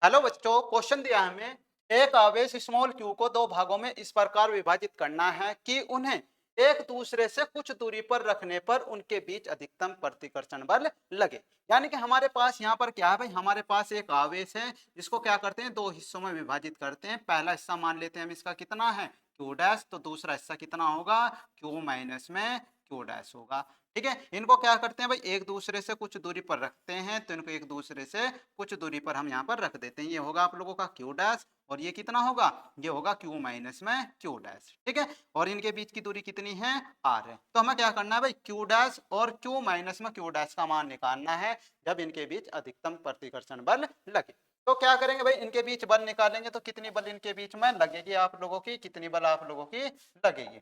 Hello बच्चों, question दिया है हमें। एक आवेश स्मॉल क्यू को दो भागों में इस प्रकार विभाजित करना है कि उन्हें एक दूसरे से कुछ दूरी पर रखने पर उनके बीच अधिकतम प्रतिकर्षण बल लगे। यानी कि हमारे पास यहाँ पर क्या है भाई, हमारे पास एक आवेश है जिसको क्या करते हैं, दो हिस्सों में विभाजित करते हैं। पहला हिस्सा मान लेते हैं हम, इसका कितना है क्यू डैश, तो दूसरा हिस्सा कितना होगा क्यू माइनस में क्यू डैश होगा। ठीक है, इनको क्या करते हैं भाई, एक दूसरे से कुछ दूरी पर रखते हैं, तो इनको एक दूसरे से कुछ दूरी पर हम यहाँ पर रख देते हैं। ये होगा आप लोगों का क्यू डैश और ये कितना होगा, ये होगा क्यू माइनस में क्यू डैश। ठीक है, और इनके बीच की दूरी कितनी है, आर है। तो हमें क्या करना है भाई, क्यू डैश और क्यू माइनस में क्यू डैश का मान निकालना है जब इनके बीच अधिकतम प्रतिकर्षण बल लगे। तो क्या करेंगे भाई, इनके बीच बल निकालेंगे तो कितनी बल इनके बीच में लगेगी आप लोगों की, कितनी बल आप लोगों की लगेगी।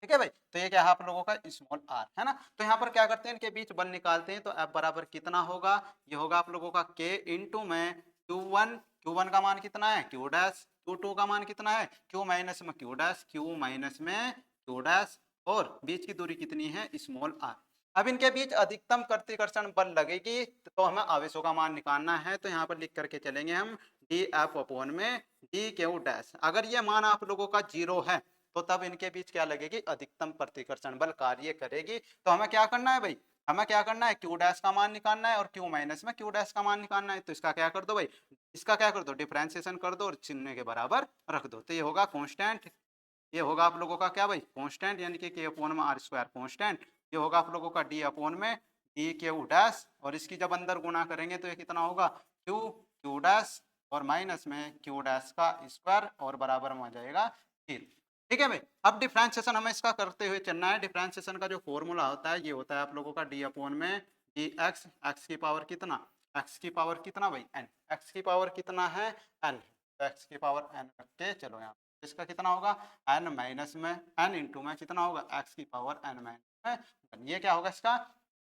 ठीक है भाई, तो ये क्या है आप लोगों का स्मॉल आर है ना। तो यहाँ पर क्या करते हैं, इनके बीच बल निकालते हैं, तो F बराबर कितना होगा, ये होगा आप लोगों का K इंटू में Q1 का मान कितना है Q डैश, Q2 का मान कितना है Q माइनस में Q डैश, Q माइनस में Q डैश, और बीच की दूरी कितनी है स्मॉल आर। अब इनके बीच अधिकतम प्रतिकर्षण बल लगेगी तो हमें आवेशों का मान निकालना है, तो यहाँ पर लिख करके चलेंगे हम डी एफ अपॉन में डी क्यू डैश। अगर ये मान आप लोगों का 0 है तो तब इनके बीच क्या लगेगी, अधिकतम प्रतिकर्षण बल कार्य करेगी। तो हमें क्या करना है भाई, हमें क्या करना है, क्यू डैश का मान निकालना है और क्यू माइनस में क्यू डैश का मान निकालना है। तो इसका क्या कर दो भाई, इसका क्या कर दो, डिफरेंशिएशन कर दो और चिन्ह के बराबर रख दो। तो ये होगा कांस्टेंट, ये होगा आप लोगों का क्या भाई कांस्टेंट, यानी कि के अपॉन में आर स्क्वायर कांस्टेंट। ये होगा आप लोगों का डी अपॉन में डी क्यू डैश, और इसकी जब अंदर गुणा करेंगे तो ये कितना होगा क्यू क्यू डैश और माइनस में क्यू डैश का स्क्वायर और बराबर में आ जाएगा 0। ठीक है भाई, अब डिफरेंशिएशन हमें इसका करते हुए चलना है। डिफरेंशिएशन का जो फॉर्मूला होता है ये होता है आप लोगों का डी अपॉन में डी एक्स, एक्स की पावर कितना, एक्स की पावर कितना भाई एन, एक्स की पावर कितना है एन, तो एक्स की पावर एन रख के चलो यहाँ, इसका कितना होगा एन माइनस में एन इंटू में कितना होगा एक्स की पावर एन माइनस में, ये क्या होगा इसका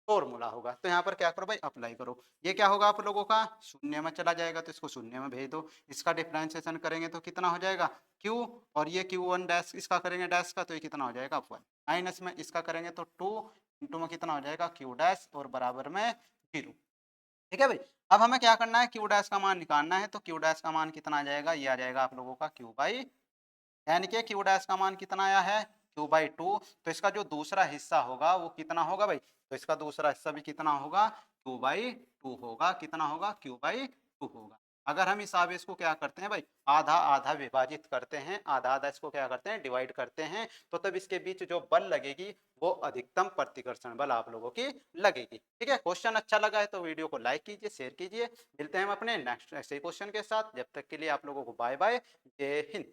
फॉर्मूला होगा। तो यहाँ पर क्या करो भाई अप्लाई करो, ये क्या होगा आप लोगों का शून्य में चला जाएगा तो इसको शून्य में भेज दो। इसका डिफरेंशिएशन करेंगे तो कितना हो जाएगा क्यू, और ये क्यू वन डैश इसका करेंगे डैश का तो ये कितना हो जाएगा 1 माइनस में इसका करेंगे तो 2 इंटू में कितना हो जाएगा क्यू डैश और बराबर में 0। ठीक है भाई, अब हमें क्या करना है, क्यू डैश का मान निकालना है। तो क्यू डैश का मान कितना आ जाएगा, ये आ जाएगा आप लोगों का क्यू बाई, यानी कि क्यू डैश का मान कितना आया है क्यू बाई 2। तो इसका जो दूसरा हिस्सा होगा वो कितना होगा भाई, तो इसका दूसरा हिस्सा भी कितना होगा क्यू बाई 2 होगा, कितना होगा क्यू बाई 2 होगा। अगर हम इस आवेश को क्या करते हैं भाई, आधा आधा विभाजित करते हैं, आधा आधा इसको क्या करते हैं डिवाइड करते हैं, तो तब इसके बीच जो बल लगेगी वो अधिकतम प्रतिकर्षण बल आप लोगों की लगेगी। ठीक है, क्वेश्चन अच्छा लगा है तो वीडियो को लाइक कीजिए, शेयर कीजिए। मिलते हैं हम अपने नेक्स्ट ऐसे क्वेश्चन के साथ, जब तक के लिए आप लोगों को बाय बाय, जय हिंद।